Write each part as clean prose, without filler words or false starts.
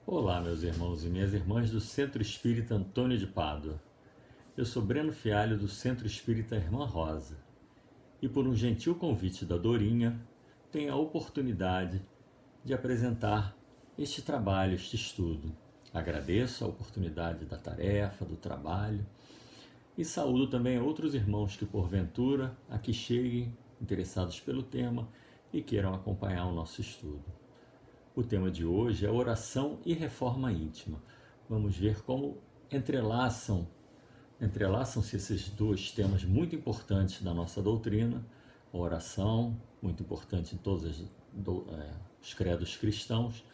Olá, meus irmãos e minhas irmãs do Centro Espírita Antônio de Pádua. Eu sou Breno Fialho do Centro Espírita Irmã Rosa e, por um gentil convite da Dorinha, tenho a oportunidade de apresentar este trabalho, este estudo. Agradeço a oportunidade da tarefa, do trabalho e saúdo também a outros irmãos que, porventura, aqui cheguem interessados pelo tema e queiram acompanhar o nosso estudo. O tema de hoje é oração e reforma íntima. Vamos ver como entrelaçam-se esses dois temas muito importantes da nossa doutrina. A oração, muito importante em todos os credos cristãos,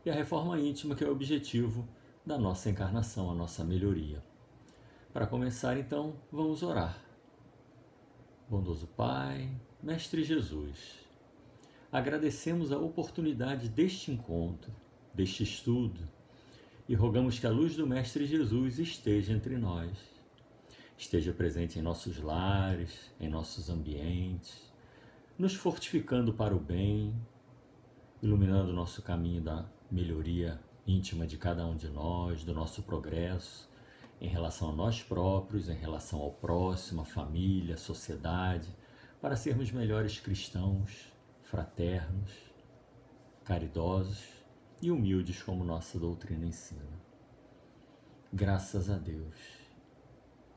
e a reforma íntima, que é o objetivo da nossa encarnação, a nossa melhoria. Para começar, então, vamos orar. Bondoso Pai, Mestre Jesus, agradecemos a oportunidade deste encontro, deste estudo, e rogamos que a luz do Mestre Jesus esteja entre nós, esteja presente em nossos lares, em nossos ambientes, nos fortificando para o bem, iluminando o nosso caminho da melhoria íntima de cada um de nós, do nosso progresso, em relação a nós próprios, em relação ao próximo, à família, à sociedade, para sermos melhores cristãos, fraternos, caridosos e humildes como nossa doutrina ensina. Graças a Deus,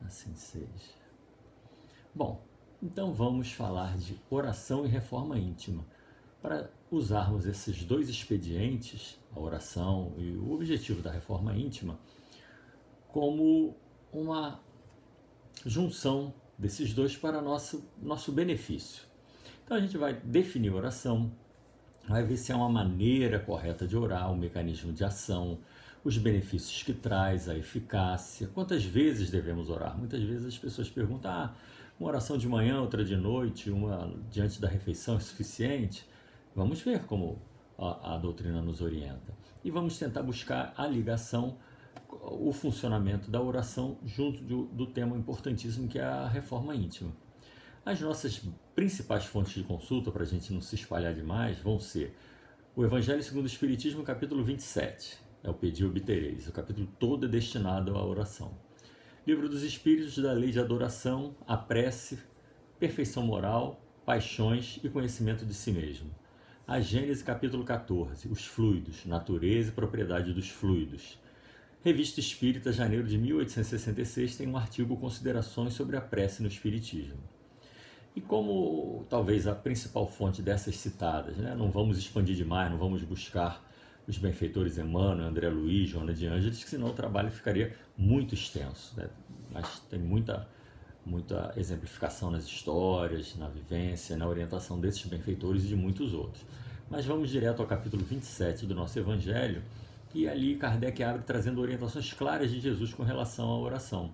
assim seja. Bom, então vamos falar de oração e reforma íntima. Para usarmos esses dois expedientes, a oração e o objetivo da reforma íntima, como uma junção desses dois para nosso benefício. Então a gente vai definir a oração, vai ver se é uma maneira correta de orar, o mecanismo de ação, os benefícios que traz, a eficácia, quantas vezes devemos orar. Muitas vezes as pessoas perguntam, uma oração de manhã, outra de noite, uma diante da refeição é suficiente? Vamos ver como a doutrina nos orienta. E vamos tentar buscar a ligação, o funcionamento da oração junto do tema importantíssimo que é a reforma íntima. As nossas principais fontes de consulta, para a gente não se espalhar demais, vão ser o Evangelho segundo o Espiritismo, capítulo 27, é o Pedi Obtereis. O capítulo todo é destinado à oração. Livro dos Espíritos, da Lei de Adoração, a Prece, Perfeição Moral, Paixões e Conhecimento de Si Mesmo. A Gênese, capítulo 14, os fluidos, natureza e propriedade dos fluidos. Revista Espírita, janeiro de 1866, tem um artigo Considerações sobre a prece no Espiritismo. E como talvez a principal fonte dessas citadas, não vamos expandir demais, não vamos buscar os benfeitores Emmanuel, André Luiz, Joana de Ângeles, que senão o trabalho ficaria muito extenso. Mas tem muita exemplificação nas histórias, na vivência, na orientação desses benfeitores e de muitos outros. Mas vamos direto ao capítulo 27 do nosso Evangelho, e ali Kardec abre trazendo orientações claras de Jesus com relação à oração.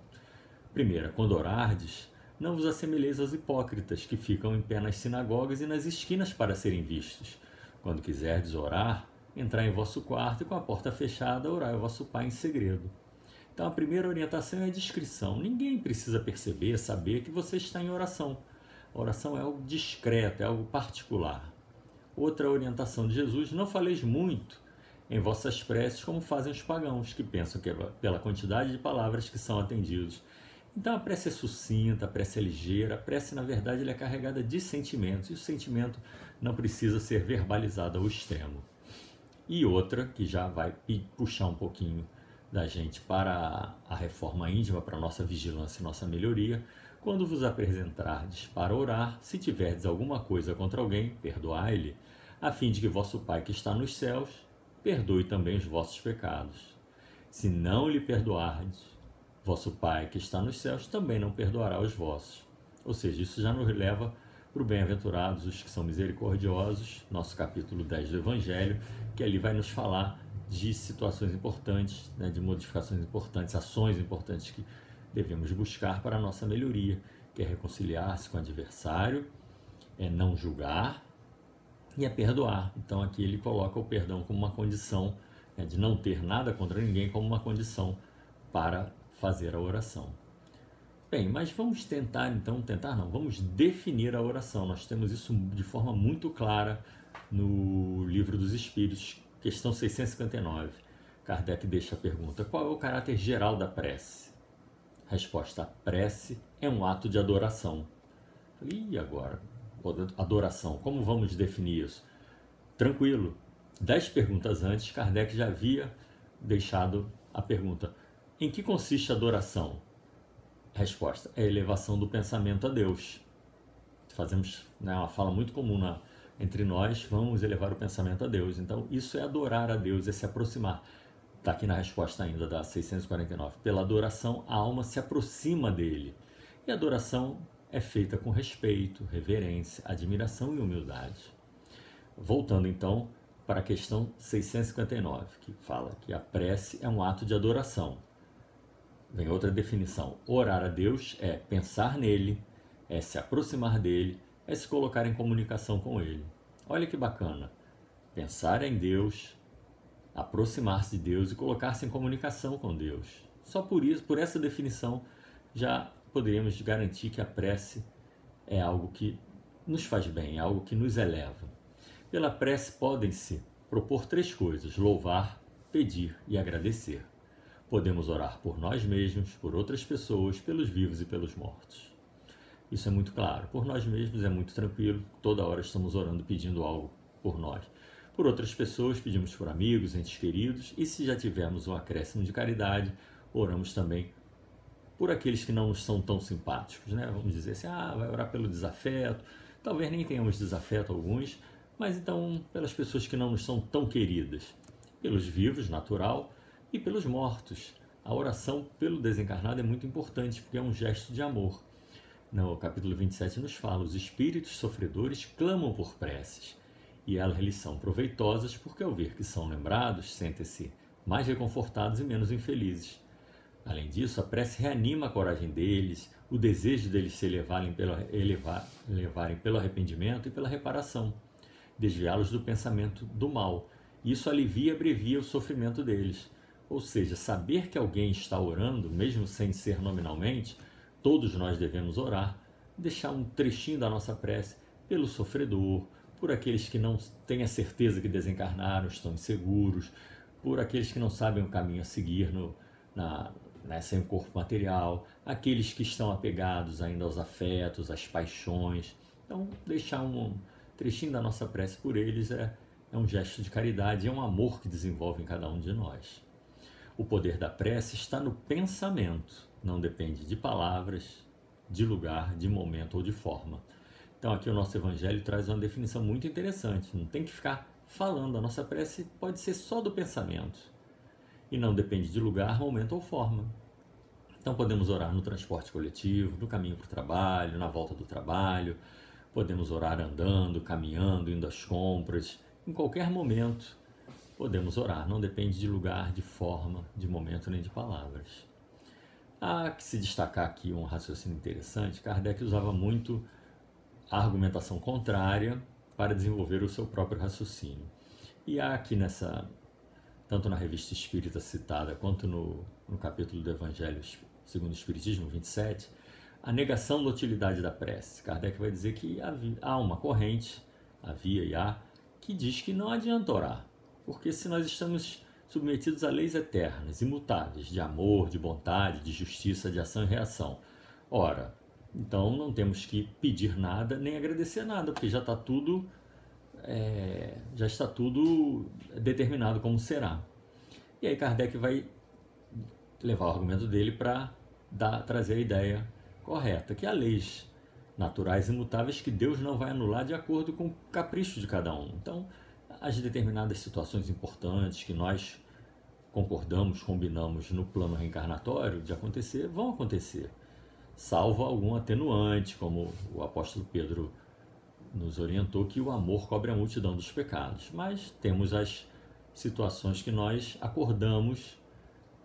Primeira, quando orardes, não vos assemelheis aos hipócritas que ficam em pé nas sinagogas e nas esquinas para serem vistos. Quando quiserdes orar, entrai em vosso quarto e com a porta fechada orai ao vosso Pai em segredo. Então a primeira orientação é a discrição. Ninguém precisa perceber, saber que você está em oração. A oração é algo discreto, é algo particular. Outra orientação de Jesus, não faleis muito em vossas preces como fazem os pagãos, que pensam que é pela quantidade de palavras que são atendidos. Então a prece é sucinta, a prece é ligeira, a prece na verdade ela é carregada de sentimentos, e o sentimento não precisa ser verbalizado ao extremo. E outra, que já vai puxar um pouquinho da gente para a reforma íntima, para a nossa vigilância e nossa melhoria, quando vos apresentardes para orar, se tiverdes alguma coisa contra alguém, perdoai-lhe, a fim de que vosso Pai que está nos céus perdoe também os vossos pecados. Se não lhe perdoardes, vosso Pai que está nos céus também não perdoará os vossos. Ou seja, isso já nos leva para o bem-aventurados, os que são misericordiosos, nosso capítulo 10 do Evangelho, que ali vai nos falar de situações importantes, de modificações importantes, ações importantes que devemos buscar para a nossa melhoria, que é reconciliar-se com o adversário, é não julgar e é perdoar. Então aqui ele coloca o perdão como uma condição, de não ter nada contra ninguém, como uma condição para fazer a oração. Bem, mas vamos vamos definir a oração. Nós temos isso de forma muito clara no Livro dos Espíritos, questão 659. Kardec deixa a pergunta: qual é o caráter geral da prece? Resposta: a prece é um ato de adoração. E agora? Adoração, como vamos definir isso? Tranquilo. 10 perguntas antes, Kardec já havia deixado a pergunta: em que consiste a adoração? Resposta: é a elevação do pensamento a Deus. Fazemos, né, uma fala muito comum entre nós: vamos elevar o pensamento a Deus. Então, isso é adorar a Deus, é se aproximar. Está aqui na resposta ainda da 649. Pela adoração, a alma se aproxima dele. E a adoração é feita com respeito, reverência, admiração e humildade. Voltando então para a questão 659, que fala que a prece é um ato de adoração. Vem outra definição: orar a Deus é pensar nele, é se aproximar dele, é se colocar em comunicação com ele. Olha que bacana, pensar em Deus, aproximar-se de Deus e colocar-se em comunicação com Deus. Só por isso, por essa definição, já poderíamos garantir que a prece é algo que nos faz bem, é algo que nos eleva. Pela prece podem-se propor 3 coisas: louvar, pedir e agradecer. Podemos orar por nós mesmos, por outras pessoas, pelos vivos e pelos mortos. Isso é muito claro. Por nós mesmos é muito tranquilo, toda hora estamos orando, pedindo algo por nós. Por outras pessoas, pedimos por amigos, entes queridos, e se já tivermos um acréscimo de caridade, oramos também por aqueles que não nos são tão simpáticos, né? Vamos dizer assim: vai orar pelo desafeto. Talvez nem tenhamos desafeto alguns, mas então pelas pessoas que não nos são tão queridas. Pelos vivos, natural, e pelos mortos. A oração pelo desencarnado é muito importante, porque é um gesto de amor. No capítulo 27 nos fala: os espíritos sofredores clamam por preces, e elas lhes são proveitosas, porque ao ver que são lembrados, sentem-se mais reconfortados e menos infelizes. Além disso, a prece reanima a coragem deles, o desejo deles se elevarem pelo arrependimento e pela reparação, desviá-los do pensamento do mal. Isso alivia e abrevia o sofrimento deles. Ou seja, saber que alguém está orando, mesmo sem ser nominalmente, todos nós devemos orar, deixar um trechinho da nossa prece pelo sofredor, por aqueles que não têm a certeza que desencarnaram, estão inseguros, por aqueles que não sabem o caminho a seguir sem o corpo material, aqueles que estão apegados ainda aos afetos, às paixões. Então, deixar um trechinho da nossa prece por eles é um gesto de caridade, é um amor que desenvolve em cada um de nós. O poder da prece está no pensamento, não depende de palavras, de lugar, de momento ou de forma. Então aqui o nosso Evangelho traz uma definição muito interessante: não tem que ficar falando, a nossa prece pode ser só do pensamento. E não depende de lugar, momento ou forma. Então podemos orar no transporte coletivo, no caminho para o trabalho, na volta do trabalho, podemos orar andando, caminhando, indo às compras, em qualquer momento. Podemos orar, não depende de lugar, de forma, de momento nem de palavras. Há que se destacar aqui um raciocínio interessante. Kardec usava muito a argumentação contrária para desenvolver o seu próprio raciocínio. E há aqui tanto na Revista Espírita citada, quanto no capítulo do Evangelho segundo o Espiritismo 27, a negação da utilidade da prece. Kardec vai dizer que há uma corrente, havia e há, que diz que não adianta orar. Porque se nós estamos submetidos a leis eternas, imutáveis, de amor, de bondade, de justiça, de ação e reação, ora, então não temos que pedir nada nem agradecer nada, porque já está tudo determinado como será. E aí Kardec vai levar o argumento dele para trazer a ideia correta, que há leis naturais imutáveis que Deus não vai anular de acordo com o capricho de cada um. Então, as determinadas situações importantes que nós concordamos, combinamos no plano reencarnatório de acontecer, vão acontecer, salvo algum atenuante, como o apóstolo Pedro nos orientou, que o amor cobre a multidão dos pecados. Mas temos as situações que nós acordamos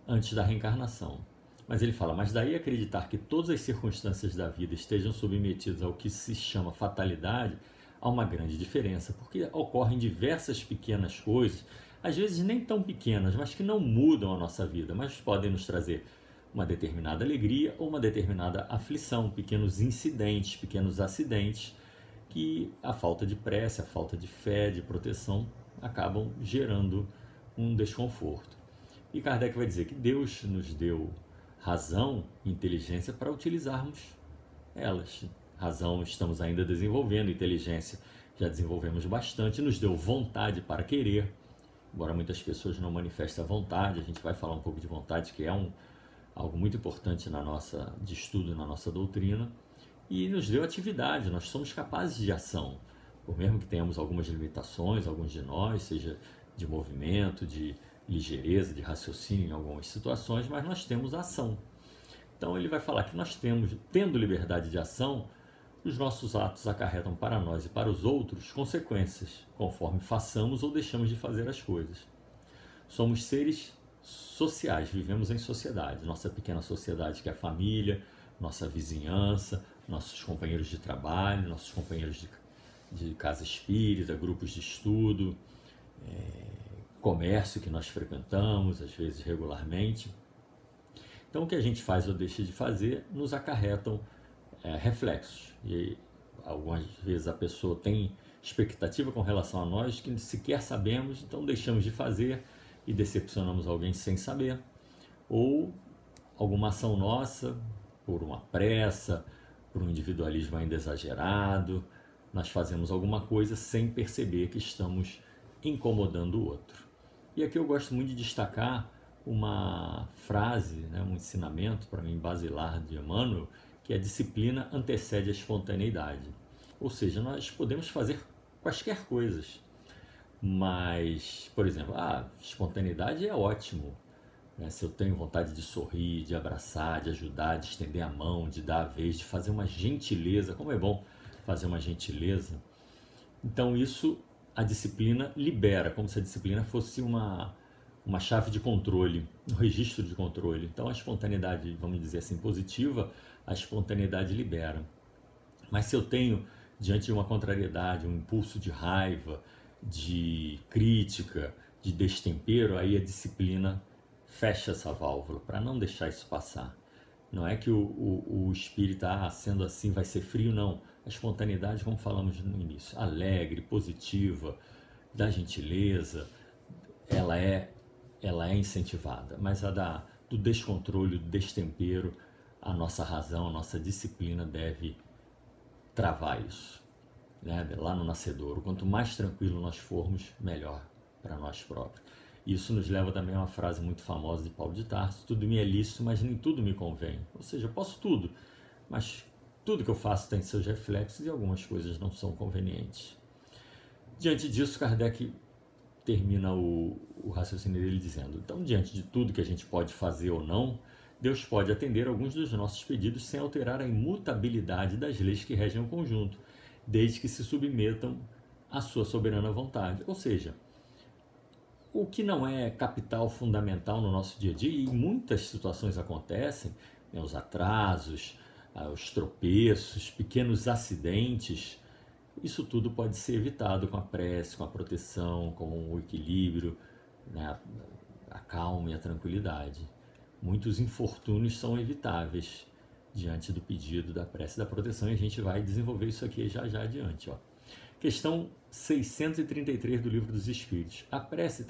antes da reencarnação. Mas ele fala: mas daí acreditar que todas as circunstâncias da vida estejam submetidas ao que se chama fatalidade, há uma grande diferença, porque ocorrem diversas pequenas coisas, às vezes nem tão pequenas, mas que não mudam a nossa vida, mas podem nos trazer uma determinada alegria ou uma determinada aflição, pequenos incidentes, pequenos acidentes, que a falta de prece, a falta de fé, de proteção, acabam gerando um desconforto. E Kardec vai dizer que Deus nos deu razão e inteligência para utilizarmos elas. Razão estamos ainda desenvolvendo, inteligência já desenvolvemos bastante, nos deu vontade para querer, embora muitas pessoas não manifestem a vontade, a gente vai falar um pouco de vontade, que é algo muito importante de estudo na nossa doutrina, e nos deu atividade, nós somos capazes de ação, por mesmo que tenhamos algumas limitações, alguns de nós, seja de movimento, de ligeireza, de raciocínio em algumas situações, mas nós temos ação. Então ele vai falar que nós tendo liberdade de ação, os nossos atos acarretam para nós e para os outros consequências, conforme façamos ou deixamos de fazer as coisas. Somos seres sociais, vivemos em sociedade, nossa pequena sociedade que é a família, nossa vizinhança, nossos companheiros de trabalho, nossos companheiros de casa espírita, grupos de estudo, comércio que nós frequentamos, às vezes regularmente. Então o que a gente faz ou deixa de fazer nos acarretam reflexos. E algumas vezes a pessoa tem expectativa com relação a nós que sequer sabemos, então deixamos de fazer e decepcionamos alguém sem saber. Ou alguma ação nossa, por uma pressa, por um individualismo ainda exagerado, nós fazemos alguma coisa sem perceber que estamos incomodando o outro. E aqui eu gosto muito de destacar uma frase, um ensinamento, para mim, basilar de Emmanuel, que a disciplina antecede a espontaneidade. Ou seja, nós podemos fazer quaisquer coisas, mas, por exemplo, espontaneidade é ótimo. Se eu tenho vontade de sorrir, de abraçar, de ajudar, de estender a mão, de dar a vez, de fazer uma gentileza, como é bom fazer uma gentileza. Então isso a disciplina libera, como se a disciplina fosse uma chave de controle, um registro de controle. Então a espontaneidade, vamos dizer assim, positiva, a espontaneidade libera. Mas se eu tenho, diante de uma contrariedade, um impulso de raiva, de crítica, de destempero, aí a disciplina fecha essa válvula para não deixar isso passar. Não é que o espírito, sendo assim, vai ser frio, não. A espontaneidade, como falamos no início, alegre, positiva, da gentileza, ela é incentivada. Mas a do descontrole, do destempero, a nossa razão, a nossa disciplina deve travar isso. Lá no nascedouro, quanto mais tranquilo nós formos, melhor para nós próprios. Isso nos leva também a uma frase muito famosa de Paulo de Tarso: tudo me é lícito, mas nem tudo me convém. Ou seja, eu posso tudo, mas tudo que eu faço tem seus reflexos e algumas coisas não são convenientes. Diante disso, Kardec termina o raciocínio dele dizendo: então, diante de tudo que a gente pode fazer ou não, Deus pode atender alguns dos nossos pedidos sem alterar a imutabilidade das leis que regem o conjunto, desde que se submetam à sua soberana vontade. Ou seja, o que não é capital fundamental no nosso dia a dia, e muitas situações acontecem, os atrasos, os tropeços, pequenos acidentes, isso tudo pode ser evitado com a prece, com a proteção, com o equilíbrio, a calma e a tranquilidade. Muitos infortúnios são evitáveis diante do pedido da prece e da proteção, e a gente vai desenvolver isso aqui já adiante. Questão 633 do Livro dos Espíritos. A prece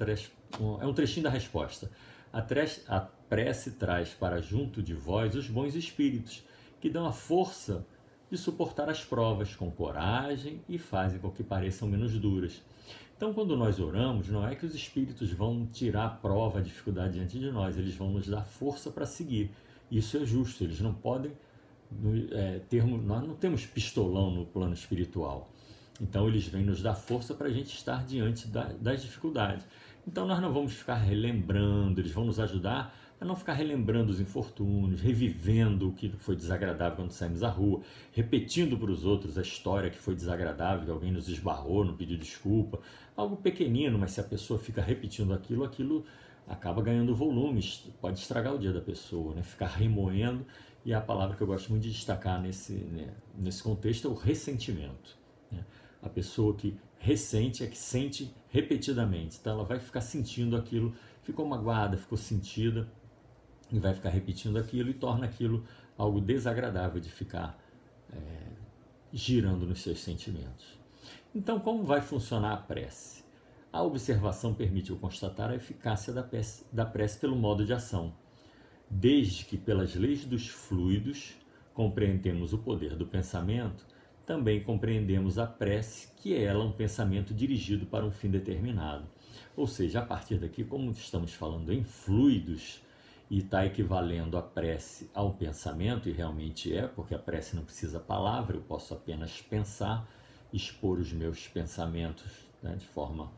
é um trechinho da resposta. A prece traz para junto de vós os bons espíritos, que dão a força de suportar as provas com coragem e fazem com que pareçam menos duras. Então, quando nós oramos, não é que os espíritos vão tirar a prova, a dificuldade diante de nós, eles vão nos dar força para seguir. Isso é justo, eles não podem nós não temos pistolão no plano espiritual. Então eles vêm nos dar força para a gente estar diante das dificuldades. Então nós não vamos ficar relembrando, eles vão nos ajudar a não ficar relembrando os infortúnios, revivendo o que foi desagradável quando saímos à rua, repetindo para os outros a história que foi desagradável, que alguém nos esbarrou, não pediu desculpa, algo pequenino, mas se a pessoa fica repetindo aquilo acaba ganhando volumes, pode estragar o dia da pessoa, ficar remoendo. E a palavra que eu gosto muito de destacar nesse contexto é o ressentimento. A pessoa que ressente é que sente repetidamente. Então ela vai ficar sentindo aquilo, ficou magoada, ficou sentida, e vai ficar repetindo aquilo e torna aquilo algo desagradável de ficar girando nos seus sentimentos. Então, como vai funcionar a prece? A observação permitiu constatar a eficácia da prece pelo modo de ação, desde que, pelas leis dos fluidos, compreendemos o poder do pensamento, também compreendemos a prece, que é ela um pensamento dirigido para um fim determinado. Ou seja, a partir daqui, como estamos falando em fluidos, e está equivalendo a prece ao pensamento, e realmente é, porque a prece não precisa palavra, eu posso apenas pensar, expor os meus pensamentos, né, de forma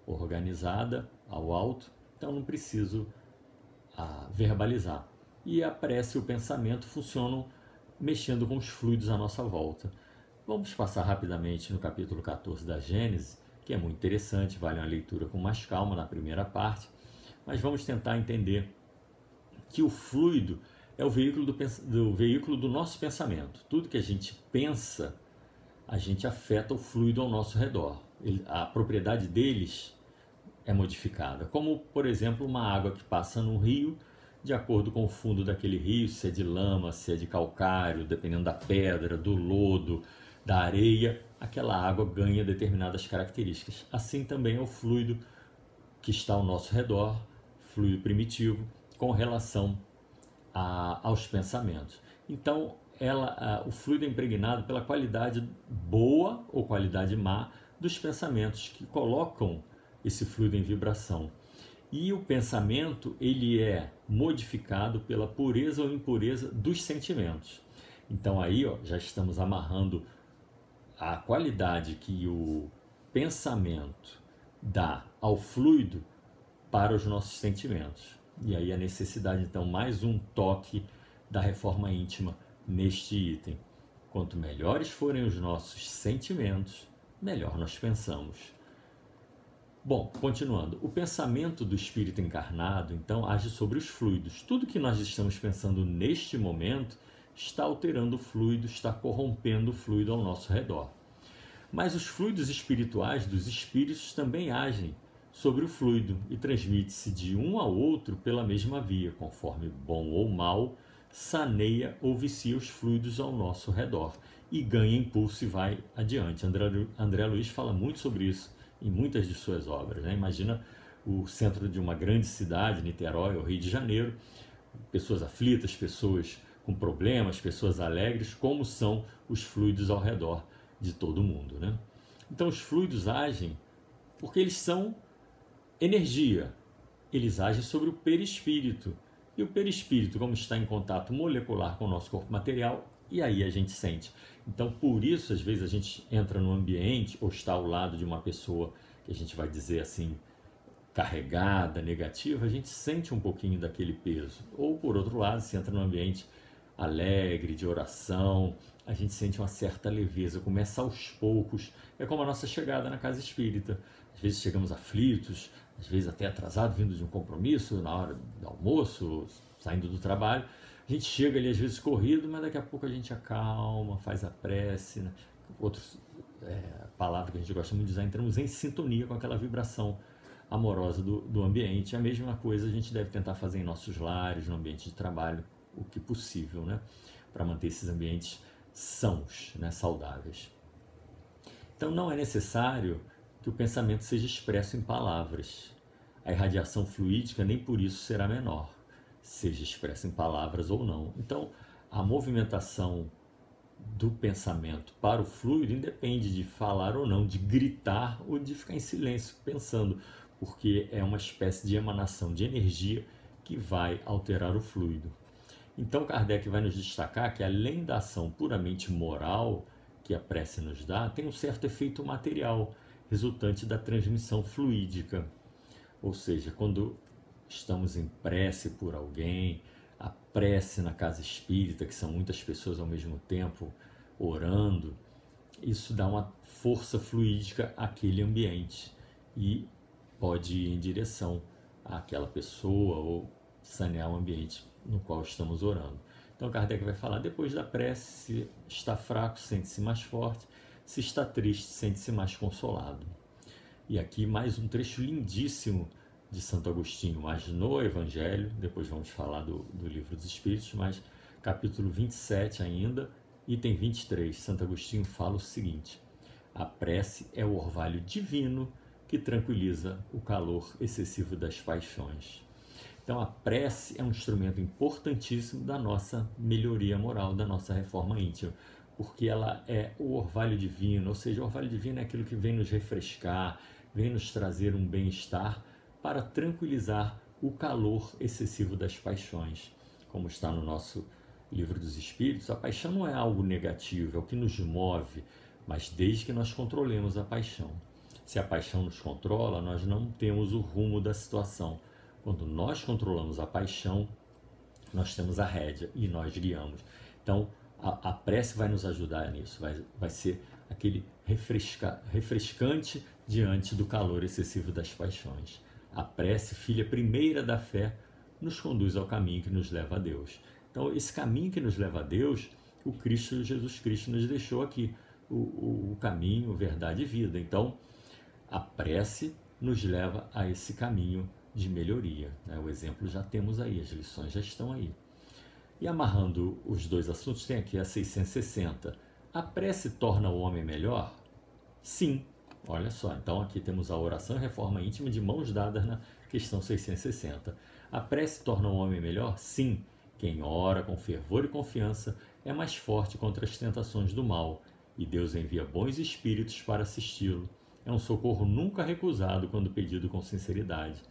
organizada, ao alto, então não preciso verbalizar. E a prece e o pensamento funcionam mexendo com os fluidos à nossa volta. Vamos passar rapidamente no capítulo 14 da Gênesis, que é muito interessante, vale uma leitura com mais calma na primeira parte, mas vamos tentar entender que o fluido é o veículo do nosso pensamento. Tudo que a gente pensa, a gente afeta o fluido ao nosso redor. A propriedade deles é modificada, como, por exemplo, uma água que passa no rio, de acordo com o fundo daquele rio, se é de lama, se é de calcário, dependendo da pedra, do lodo, da areia, aquela água ganha determinadas características. Assim também é o fluido que está ao nosso redor, fluido primitivo, com relação aos pensamentos. Então, o fluido é impregnado pela qualidade boa ou qualidade má dos pensamentos que colocam esse fluido em vibração. E o pensamento, ele é modificado pela pureza ou impureza dos sentimentos. Então aí, já estamos amarrando a qualidade que o pensamento dá ao fluido para os nossos sentimentos. E aí a necessidade, então, mais um toque da reforma íntima neste item. Quanto melhores forem os nossos sentimentos, melhor nós pensamos. Bom, continuando, o pensamento do espírito encarnado, então, age sobre os fluidos. Tudo que nós estamos pensando neste momento está alterando o fluido, está corrompendo o fluido ao nosso redor. Mas os fluidos espirituais dos espíritos também agem sobre o fluido e transmite-se de um ao outro pela mesma via, conforme bom ou mal, saneia ou vicia os fluidos ao nosso redor e ganha impulso e vai adiante. André Luiz fala muito sobre isso em muitas de suas obras, né? Imagina o centro de uma grande cidade, Niterói ou Rio de Janeiro, pessoas aflitas, pessoas com problemas, pessoas alegres, como são os fluidos ao redor de todo mundo, né? Então os fluidos agem porque eles são energia, eles agem sobre o perispírito, e o perispírito, como está em contato molecular com o nosso corpo material, e aí a gente sente. Então, por isso, às vezes a gente entra no ambiente ou está ao lado de uma pessoa que a gente vai dizer assim, carregada, negativa, a gente sente um pouquinho daquele peso. Ou, por outro lado, se entra num ambiente alegre, de oração, a gente sente uma certa leveza, começa aos poucos. É como a nossa chegada na casa espírita. Às vezes chegamos aflitos, às vezes até atrasado, vindo de um compromisso, na hora do almoço, saindo do trabalho. A gente chega ali às vezes corrido, mas daqui a pouco a gente acalma, faz a prece, né? Outras palavras que a gente gosta muito de usar, entramos em sintonia com aquela vibração amorosa do ambiente. A mesma coisa a gente deve tentar fazer em nossos lares, no ambiente de trabalho, o que possível, né? Para manter esses ambientes sãos, né? Saudáveis. Então não é necessário que o pensamento seja expresso em palavras. A irradiação fluídica nem por isso será menor, seja expressa em palavras ou não. Então, a movimentação do pensamento para o fluido independe de falar ou não, de gritar ou de ficar em silêncio pensando, porque é uma espécie de emanação de energia que vai alterar o fluido. Então, Kardec vai nos destacar que, além da ação puramente moral que a prece nos dá, tem um certo efeito material, resultante da transmissão fluídica. Ou seja, quando estamos em prece por alguém, a prece na casa espírita, que são muitas pessoas ao mesmo tempo orando, isso dá uma força fluídica àquele ambiente e pode ir em direção àquela pessoa ou sanear o ambiente no qual estamos orando. Então Kardec vai falar, depois da prece, se está fraco, sente-se mais forte, se está triste, sente-se mais consolado. E aqui mais um trecho lindíssimo de Santo Agostinho, mas no Evangelho, depois vamos falar do Livro dos Espíritos, mas capítulo 27 ainda, item 23, Santo Agostinho fala o seguinte: a prece é o orvalho divino que tranquiliza o calor excessivo das paixões. Então a prece é um instrumento importantíssimo da nossa melhoria moral, da nossa reforma íntima, porque ela é o orvalho divino, ou seja, o orvalho divino é aquilo que vem nos refrescar, vem nos trazer um bem-estar para tranquilizar o calor excessivo das paixões. Como está no nosso Livro dos Espíritos, a paixão não é algo negativo, é o que nos move, mas desde que nós controlemos a paixão. Se a paixão nos controla, nós não temos o rumo da situação. Quando nós controlamos a paixão, nós temos a rédea e nós guiamos. Então, a prece vai nos ajudar nisso, vai ser aquele refrescante diante do calor excessivo das paixões. A prece, filha primeira da fé, nos conduz ao caminho que nos leva a Deus. Então, esse caminho que nos leva a Deus, o Cristo, Jesus Cristo, nos deixou aqui, o caminho, verdade e vida. Então, a prece nos leva a esse caminho de melhoria, né? O exemplo já temos aí, as lições já estão aí. E amarrando os dois assuntos, tem aqui a 660. A prece torna o homem melhor? Sim. Olha só, então aqui temos a oração e reforma íntima de mãos dadas na questão 660. A prece torna o homem melhor? Sim. Quem ora com fervor e confiança é mais forte contra as tentações do mal, e Deus envia bons espíritos para assisti-lo. É um socorro nunca recusado quando pedido com sinceridade.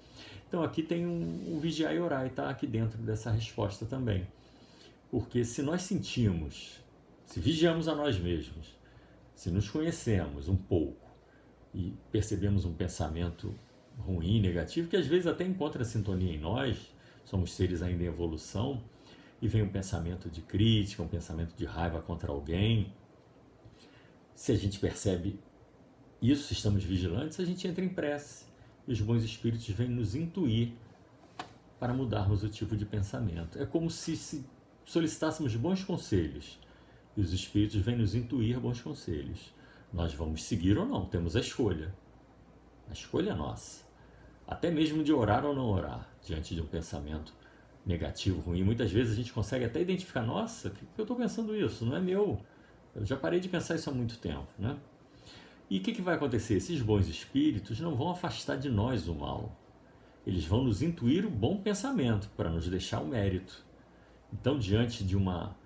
Então aqui tem um vigiar e orar, e está aqui dentro dessa resposta também. Porque se nós sentimos, se vigiamos a nós mesmos, se nos conhecemos um pouco e percebemos um pensamento ruim, negativo, que às vezes até encontra sintonia em nós, somos seres ainda em evolução, e vem um pensamento de crítica, um pensamento de raiva contra alguém, se a gente percebe isso, estamos vigilantes, a gente entra em prece, e os bons espíritos vêm nos intuir para mudarmos o tipo de pensamento. É como se solicitássemos bons conselhos, e os espíritos vêm nos intuir bons conselhos. Nós vamos seguir ou não, temos a escolha. A escolha é nossa. Até mesmo de orar ou não orar, diante de um pensamento negativo, ruim. Muitas vezes a gente consegue até identificar, nossa, que eu estou pensando isso? Não é meu. Eu já parei de pensar isso há muito tempo, né? E o que vai acontecer? Esses bons espíritos não vão afastar de nós o mal. Eles vão nos intuir o bom pensamento, para nos deixar o mérito. Então, diante de uma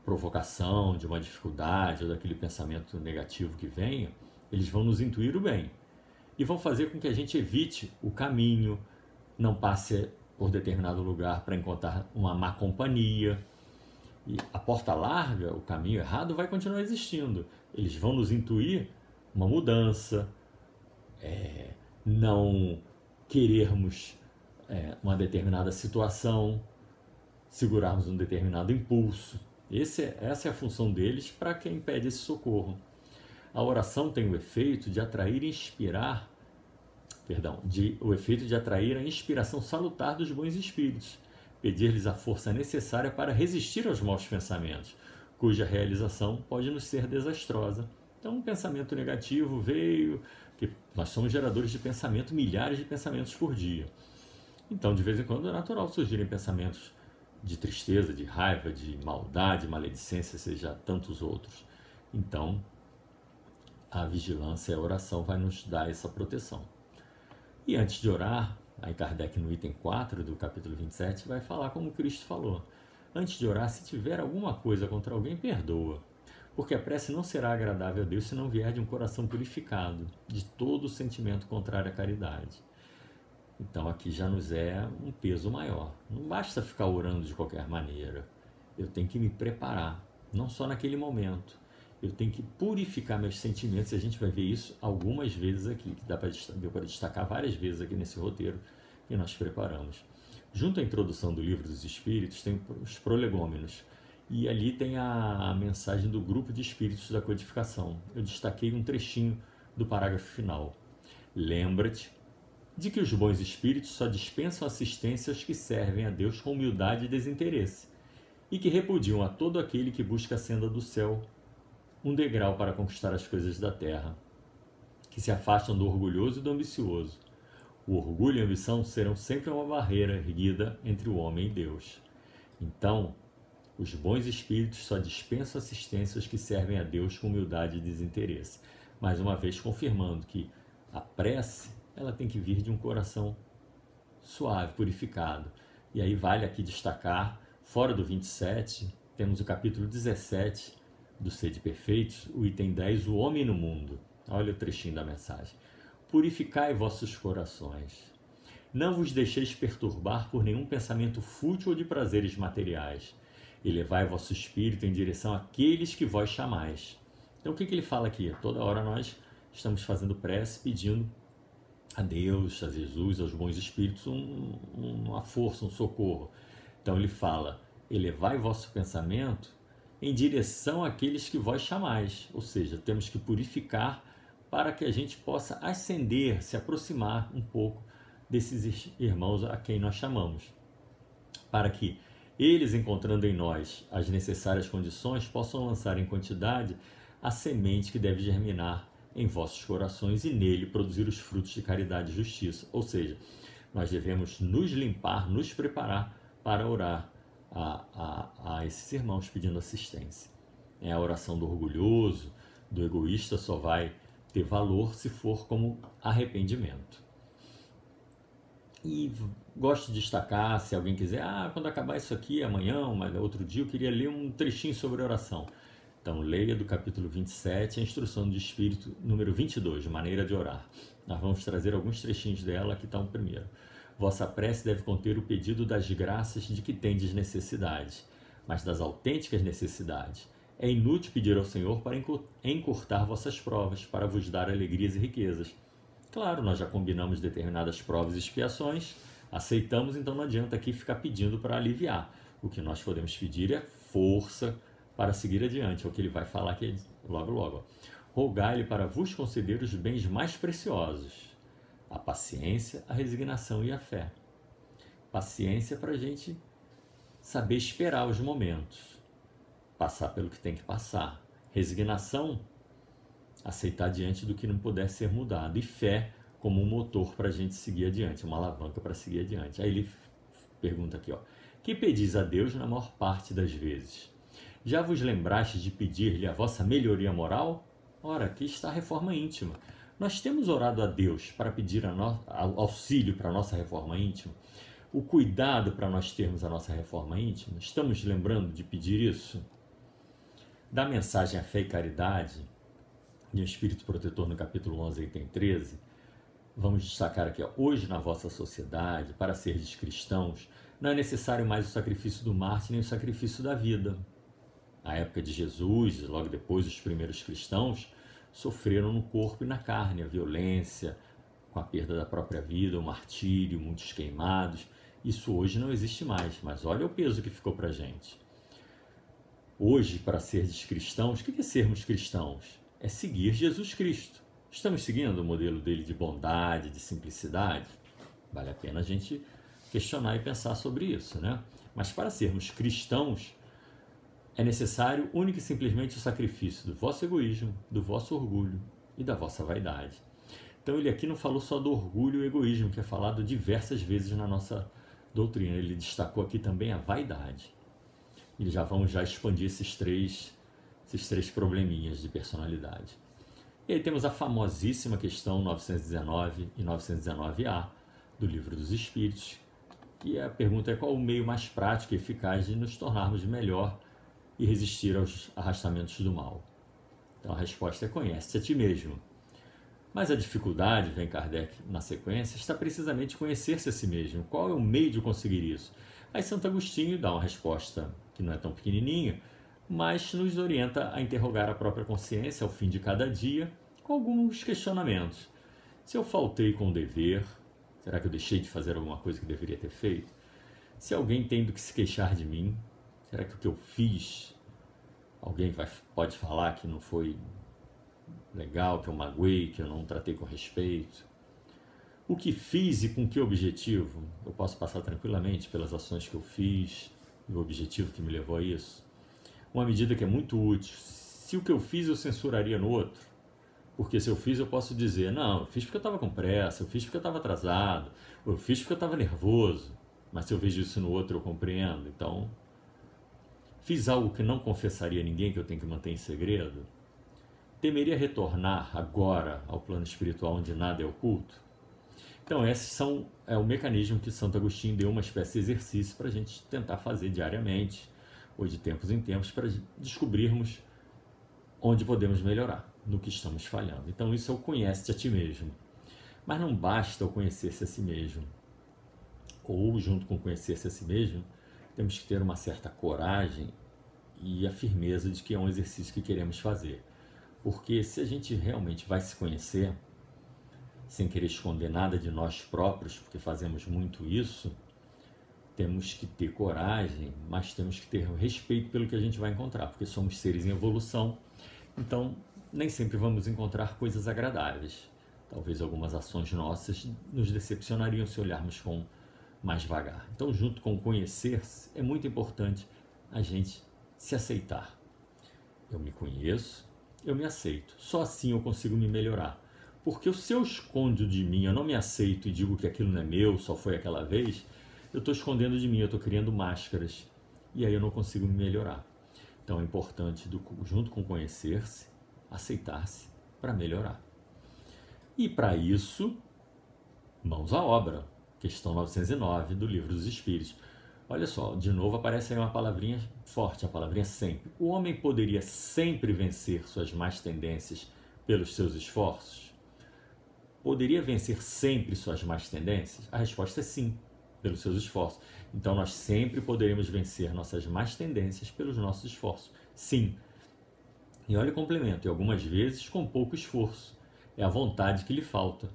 provocação, de uma dificuldade, ou daquele pensamento negativo que venha, eles vão nos intuir o bem. E vão fazer com que a gente evite o caminho, não passe por determinado lugar para encontrar uma má companhia. E a porta larga, o caminho errado, vai continuar existindo. Eles vão nos intuir uma mudança, não querermos uma determinada situação, segurarmos um determinado impulso. Essa é a função deles para quem pede esse socorro. A oração tem o efeito de atrair e inspirar, o efeito de atrair a inspiração salutar dos bons espíritos, pedir-lhes a força necessária para resistir aos maus pensamentos, cuja realização pode nos ser desastrosa. Então, um pensamento negativo veio, que nós somos geradores de pensamento, milhares de pensamentos por dia. Então, de vez em quando é natural surgirem pensamentos de tristeza, de raiva, de maldade, maledicência, seja tantos outros. Então, a vigilância e a oração vai nos dar essa proteção. E antes de orar, aí Kardec no item 4 do capítulo 27 vai falar como Cristo falou. Antes de orar, se tiver alguma coisa contra alguém, perdoa. Porque a prece não será agradável a Deus se não vier de um coração purificado, de todo sentimento contrário à caridade. Então aqui já nos é um peso maior. Não basta ficar orando de qualquer maneira. Eu tenho que me preparar, não só naquele momento. Eu tenho que purificar meus sentimentos, e a gente vai ver isso algumas vezes aqui, que deu para destacar várias vezes aqui nesse roteiro que nós preparamos. Junto à introdução do Livro dos Espíritos tem os prolegômenos, e ali tem a mensagem do grupo de espíritos da codificação. Eu destaquei um trechinho do parágrafo final. Lembra-te de que os bons espíritos só dispensam assistência aos que servem a Deus com humildade e desinteresse, e que repudiam a todo aquele que busca a senda do céu, um degrau para conquistar as coisas da terra, que se afastam do orgulhoso e do ambicioso. O orgulho e a ambição serão sempre uma barreira erguida entre o homem e Deus. Então, os bons espíritos só dispensam assistência aos que servem a Deus com humildade e desinteresse. Mais uma vez confirmando que a prece, ela tem que vir de um coração suave, purificado. E aí vale aqui destacar, fora do 27, temos o capítulo 17 do Sede Perfeitos, o item 10, o homem no mundo. Olha o trechinho da mensagem. Purificai vossos corações. Não vos deixeis perturbar por nenhum pensamento fútil ou de prazeres materiais. Elevai vosso espírito em direção àqueles que vós chamais. Então o que ele fala aqui? Toda hora nós estamos fazendo prece, pedindo a Deus, a Jesus, aos bons espíritos, uma força, um socorro. Então ele fala, elevai vosso pensamento em direção àqueles que vós chamais. Ou seja, temos que purificar para que a gente possa ascender, se aproximar um pouco desses irmãos a quem nós chamamos. Para que eles, encontrando em nós as necessárias condições, possam lançar em quantidade a semente que deve germinar em vossos corações e nele produzir os frutos de caridade e justiça. Ou seja, nós devemos nos limpar, nos preparar para orar a esses irmãos pedindo assistência. A oração do orgulhoso, do egoísta, só vai ter valor se for como arrependimento. E gosto de destacar, se alguém quiser, quando acabar isso aqui, amanhã, mas outro dia, eu queria ler um trechinho sobre oração. Então, leia do capítulo 27, a instrução de espírito número 22, de maneira de orar. Nós vamos trazer alguns trechinhos dela, aqui está o primeiro. Vossa prece deve conter o pedido das graças de que tendes necessidade, mas das autênticas necessidades. É inútil pedir ao Senhor para encurtar vossas provas, para vos dar alegrias e riquezas. Claro, nós já combinamos determinadas provas e expiações, aceitamos, então não adianta aqui ficar pedindo para aliviar. O que nós podemos pedir é força para seguir adiante, é o que ele vai falar aqui logo logo. Rogai-lhe para vos conceder os bens mais preciosos, a paciência, a resignação e a fé. Paciência para a gente saber esperar os momentos, passar pelo que tem que passar. Resignação, aceitar diante do que não puder ser mudado. E fé como um motor para a gente seguir adiante, uma alavanca para seguir adiante. Aí ele pergunta aqui, que pedis a Deus na maior parte das vezes? Já vos lembrastes de pedir-lhe a vossa melhoria moral? Ora, aqui está a reforma íntima. Nós temos orado a Deus para pedir auxílio para a nossa reforma íntima? O cuidado para nós termos a nossa reforma íntima? Estamos lembrando de pedir isso? Da mensagem A Fé e Caridade, de um Espírito Protetor no capítulo 11, item 13, vamos destacar aqui, hoje na vossa sociedade, para seres cristãos, não é necessário mais o sacrifício do mártir nem o sacrifício da vida. Na época de Jesus, logo depois, os primeiros cristãos sofreram no corpo e na carne a violência, com a perda da própria vida, o martírio, muitos queimados. Isso hoje não existe mais, mas olha o peso que ficou para a gente. Hoje, para seres cristãos, o que é sermos cristãos? É seguir Jesus Cristo. Estamos seguindo o modelo dele de bondade, de simplicidade? Vale a pena a gente questionar e pensar sobre isso, né? Mas para sermos cristãos, é necessário única e simplesmente o sacrifício do vosso egoísmo, do vosso orgulho e da vossa vaidade. Então ele aqui não falou só do orgulho e o egoísmo, que é falado diversas vezes na nossa doutrina. Ele destacou aqui também a vaidade. E vamos expandir esses três probleminhas de personalidade. E aí temos a famosíssima questão 919 e 919A do Livro dos Espíritos, e a pergunta é qual o meio mais prático e eficaz de nos tornarmos melhor e resistir aos arrastamentos do mal. Então a resposta é conhece-te a ti mesmo. Mas a dificuldade, vem Kardec na sequência, está precisamente em conhecer-se a si mesmo. Qual é o meio de conseguir isso? Aí Santo Agostinho dá uma resposta que não é tão pequenininha, mas nos orienta a interrogar a própria consciência ao fim de cada dia com alguns questionamentos. Se eu faltei com o dever, será que eu deixei de fazer alguma coisa que deveria ter feito? Se alguém tem do que se queixar de mim, será que o que eu fiz, alguém pode falar que não foi legal, que eu magoei, que eu não tratei com respeito? O que fiz e com que objetivo? Eu posso passar tranquilamente pelas ações que eu fiz e o objetivo que me levou a isso? Uma medida que é muito útil. Se o que eu fiz eu censuraria no outro, porque se eu fiz eu posso dizer, não, eu fiz porque eu estava com pressa, eu fiz porque eu estava atrasado, eu fiz porque eu estava nervoso, mas se eu vejo isso no outro eu compreendo. Então, fiz algo que não confessaria a ninguém, que eu tenho que manter em segredo? Temeria retornar agora ao plano espiritual onde nada é oculto? Então, é o mecanismo que Santo Agostinho deu uma espécie de exercício para a gente tentar fazer diariamente, ou de tempos em tempos, para descobrirmos onde podemos melhorar, no que estamos falhando. Então, isso é o conhece-te a ti mesmo. Mas não basta o conhecer-se a si mesmo. Ou, junto com conhecer-se a si mesmo, temos que ter uma certa coragem e a firmeza de que é um exercício que queremos fazer. Porque se a gente realmente vai se conhecer, sem querer esconder nada de nós próprios, porque fazemos muito isso, temos que ter coragem, mas temos que ter respeito pelo que a gente vai encontrar, porque somos seres em evolução, então nem sempre vamos encontrar coisas agradáveis. Talvez algumas ações nossas nos decepcionariam se olharmos com mais vagar. Então, junto com conhecer-se, é muito importante a gente se aceitar. Eu me conheço, eu me aceito. Só assim eu consigo me melhorar. Porque se eu escondo de mim, eu não me aceito e digo que aquilo não é meu, só foi aquela vez, eu estou escondendo de mim, eu estou criando máscaras. E aí eu não consigo me melhorar. Então é importante, junto com conhecer-se, aceitar-se para melhorar. E para isso, mãos à obra. Questão 909 do Livro dos Espíritos. Olha só, de novo aparece aí uma palavrinha forte, a palavrinha sempre. O homem poderia sempre vencer suas más tendências pelos seus esforços? Poderia vencer sempre suas más tendências? A resposta é sim, pelos seus esforços. Então nós sempre poderemos vencer nossas más tendências pelos nossos esforços. Sim. E olha o complemento, e algumas vezes com pouco esforço. É a vontade que lhe falta.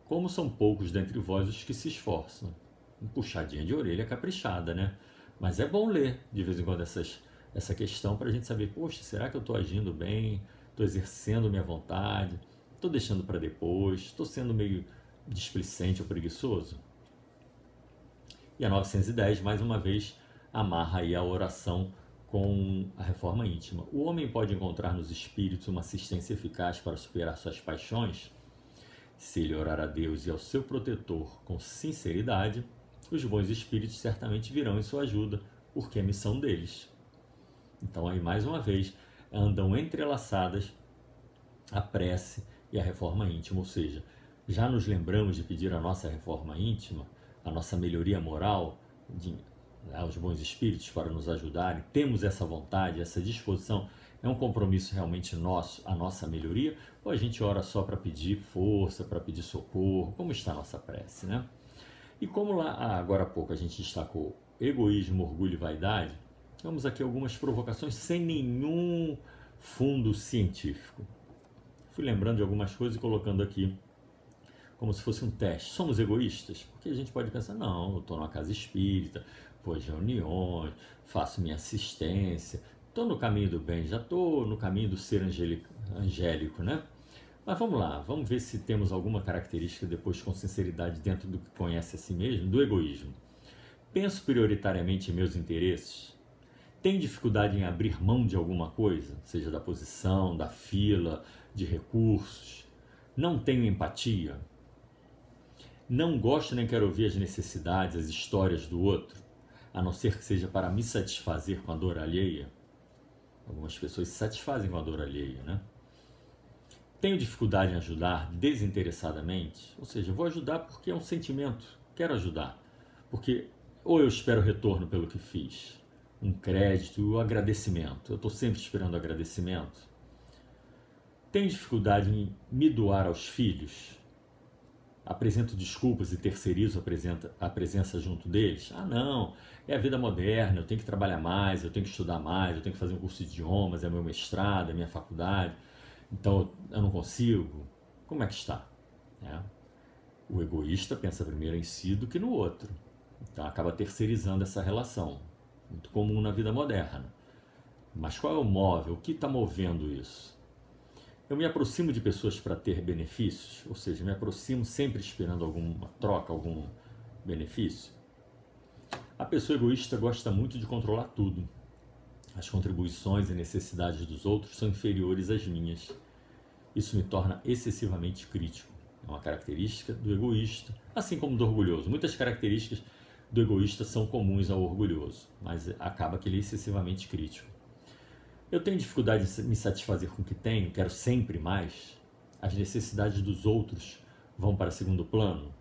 Como são poucos dentre vós os que se esforçam. Uma puxadinha de orelha caprichada, né? Mas é bom ler de vez em quando essa questão para a gente saber, poxa, será que eu estou agindo bem? Estou exercendo minha vontade? Estou deixando para depois? Estou sendo meio displicente ou preguiçoso? E a 910, mais uma vez, amarra aí a oração com a reforma íntima. O homem pode encontrar nos espíritos uma assistência eficaz para superar suas paixões? Se ele orar a Deus e ao seu protetor com sinceridade, os bons espíritos certamente virão em sua ajuda, porque é missão deles. Então, aí mais uma vez, andam entrelaçadas a prece e a reforma íntima, ou seja, já nos lembramos de pedir a nossa reforma íntima, a nossa melhoria moral, aos bons espíritos para nos ajudarem, temos essa vontade, essa disposição. É um compromisso realmente nosso, a nossa melhoria, ou a gente ora só para pedir força, para pedir socorro? Como está a nossa prece, né? E como lá, agora há pouco a gente destacou egoísmo, orgulho e vaidade, vamos aqui algumas provocações sem nenhum fundo científico. Fui lembrando de algumas coisas e colocando aqui como se fosse um teste. Somos egoístas? Porque a gente pode pensar, não, eu estou numa casa espírita, vou às reuniões, faço minha assistência, estou no caminho do bem, já estou no caminho do ser angélico, né? Mas vamos lá, vamos ver se temos alguma característica depois com sinceridade dentro do que conhece a si mesmo, do egoísmo. Penso prioritariamente em meus interesses? Tenho dificuldade em abrir mão de alguma coisa, seja da posição, da fila, de recursos? Não tenho empatia? Não gosto nem quero ouvir as necessidades, as histórias do outro, a não ser que seja para me satisfazer com a dor alheia? Algumas pessoas se satisfazem com a dor alheia, né? Tenho dificuldade em ajudar desinteressadamente? Ou seja, vou ajudar porque é um sentimento, quero ajudar. Porque ou eu espero retorno pelo que fiz, um crédito, um agradecimento. Eu estou sempre esperando agradecimento. Tenho dificuldade em me doar aos filhos? Apresento desculpas e terceirizo a presença junto deles? Ah, não, é a vida moderna, eu tenho que trabalhar mais, eu tenho que estudar mais, eu tenho que fazer um curso de idiomas, é meu mestrado, é minha faculdade, então eu não consigo. Como é que está? O egoísta pensa primeiro em si do que no outro, então acaba terceirizando essa relação, muito comum na vida moderna. Mas qual é o móvel? O que está movendo isso? Eu me aproximo de pessoas para ter benefícios, ou seja, me aproximo sempre esperando alguma troca, algum benefício. A pessoa egoísta gosta muito de controlar tudo. As contribuições e necessidades dos outros são inferiores às minhas. Isso me torna excessivamente crítico. É uma característica do egoísta, assim como do orgulhoso. Muitas características do egoísta são comuns ao orgulhoso, mas acaba que ele é excessivamente crítico. Eu tenho dificuldade em me satisfazer com o que tenho, quero sempre mais. As necessidades dos outros vão para segundo plano,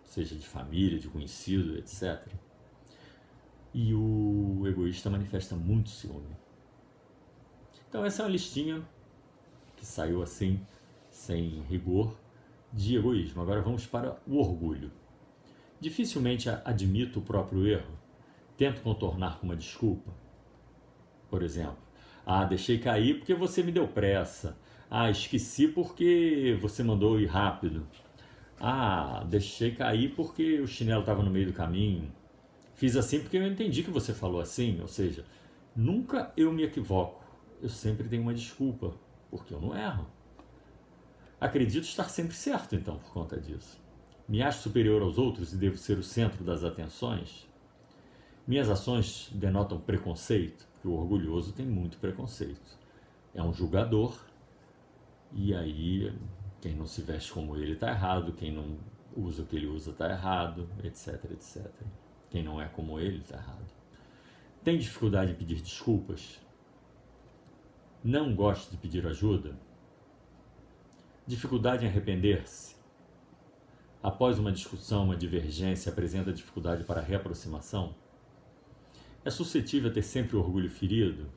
seja de família, de conhecido, etc. E o egoísta manifesta muito ciúme. Então essa é uma listinha que saiu assim, sem rigor, de egoísmo. Agora vamos para o orgulho. Dificilmente admito o próprio erro, tento contornar com uma desculpa. Por exemplo, deixei cair porque você me deu pressa. Esqueci porque você mandou ir rápido. Deixei cair porque o chinelo estava no meio do caminho. Fiz assim porque eu entendi que você falou assim. Ou seja, nunca eu me equivoco. Eu sempre tenho uma desculpa, porque eu não erro. Acredito estar sempre certo, então, por conta disso. Me acho superior aos outros e devo ser o centro das atenções? Minhas ações denotam preconceito, porque o orgulhoso tem muito preconceito. É um julgador, e aí quem não se veste como ele está errado, quem não usa o que ele usa está errado, etc, etc. Quem não é como ele está errado. Tem dificuldade em pedir desculpas? Não gosta de pedir ajuda? Dificuldade em arrepender-se? Após uma discussão, uma divergência, apresenta dificuldade para a reaproximação? É suscetível a ter sempre o orgulho ferido?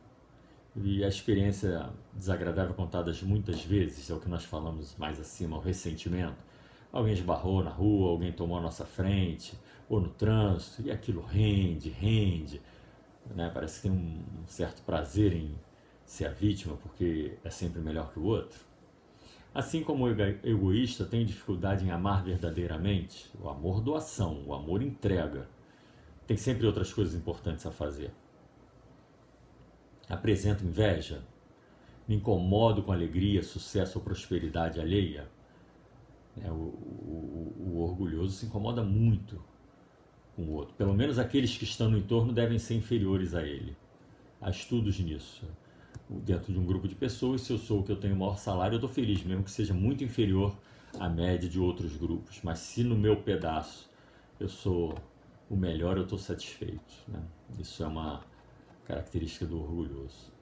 E a experiência desagradável contada muitas vezes, é o que nós falamos mais acima, o ressentimento. Alguém esbarrou na rua, alguém tomou a nossa frente, ou no trânsito, e aquilo rende, né? Parece que tem um certo prazer em ser a vítima, porque é sempre melhor que o outro. Assim como o egoísta tem dificuldade em amar verdadeiramente, o amor doação, o amor entrega, tem sempre outras coisas importantes a fazer. Apresento inveja? Me incomodo com alegria, sucesso ou prosperidade alheia? O orgulhoso se incomoda muito com o outro. Pelo menos aqueles que estão no entorno devem ser inferiores a ele. Há estudos nisso. Dentro de um grupo de pessoas, se eu sou o que eu tenho o maior salário, eu estou feliz, mesmo que seja muito inferior à média de outros grupos. Mas se no meu pedaço eu sou o melhor, eu estou satisfeito, né? Isso é uma característica do orgulhoso.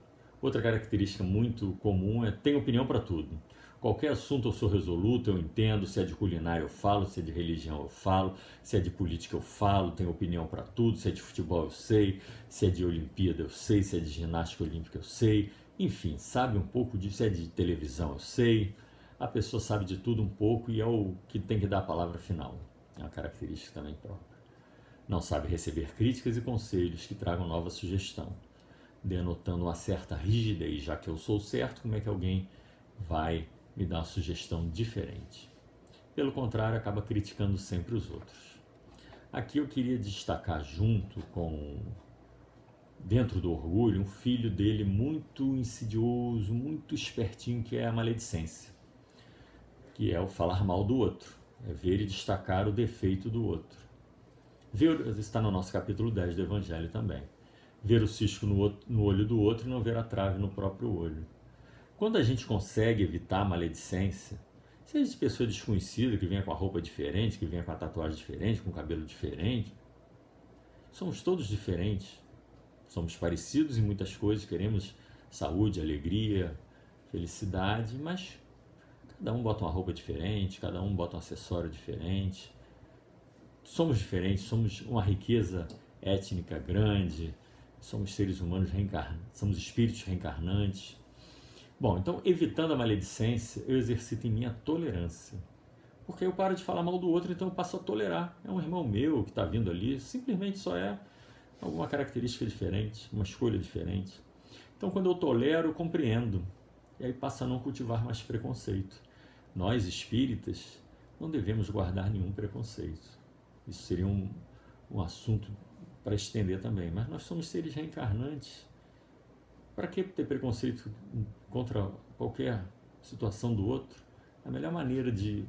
Outra característica muito comum é tem opinião para tudo. Qualquer assunto eu sou resoluto, eu entendo, se é de culinária eu falo, se é de religião eu falo, se é de política eu falo, tenho opinião para tudo, se é de futebol eu sei, se é de Olimpíada eu sei, se é de ginástica olímpica eu sei, enfim, sabe um pouco disso, se é de televisão eu sei, a pessoa sabe de tudo um pouco e é o que tem que dar a palavra final, é uma característica também própria. Não sabe receber críticas e conselhos que tragam nova sugestão, denotando uma certa rigidez, já que eu sou certo, como é que alguém vai me dar uma sugestão diferente? Pelo contrário, acaba criticando sempre os outros. Aqui eu queria destacar junto com, dentro do orgulho, um filho dele muito insidioso, muito espertinho, que é a maledicência, que é o falar mal do outro, é ver e destacar o defeito do outro. Está no nosso capítulo 10 do Evangelho também. Ver o cisco no olho do outro e não ver a trave no próprio olho. Quando a gente consegue evitar a maledicência, seja de pessoa desconhecida que venha com a roupa diferente, que venha com a tatuagem diferente, com o cabelo diferente, somos todos diferentes. Somos parecidos em muitas coisas, queremos saúde, alegria, felicidade, mas cada um bota uma roupa diferente, cada um bota um acessório diferente. Somos diferentes, somos uma riqueza étnica grande, somos seres humanos reencarnados, somos espíritos reencarnantes. Bom, então, evitando a maledicência, eu exercito em mim a tolerância. Porque eu paro de falar mal do outro, então eu passo a tolerar. É um irmão meu que está vindo ali, simplesmente só é alguma característica diferente, uma escolha diferente. Então, quando eu tolero, eu compreendo. E aí passa a não cultivar mais preconceito. Nós, espíritas, não devemos guardar nenhum preconceito. Isso seria um assunto para estender também. Mas nós somos seres reencarnantes. Para que ter preconceito contra qualquer situação do outro? A melhor maneira de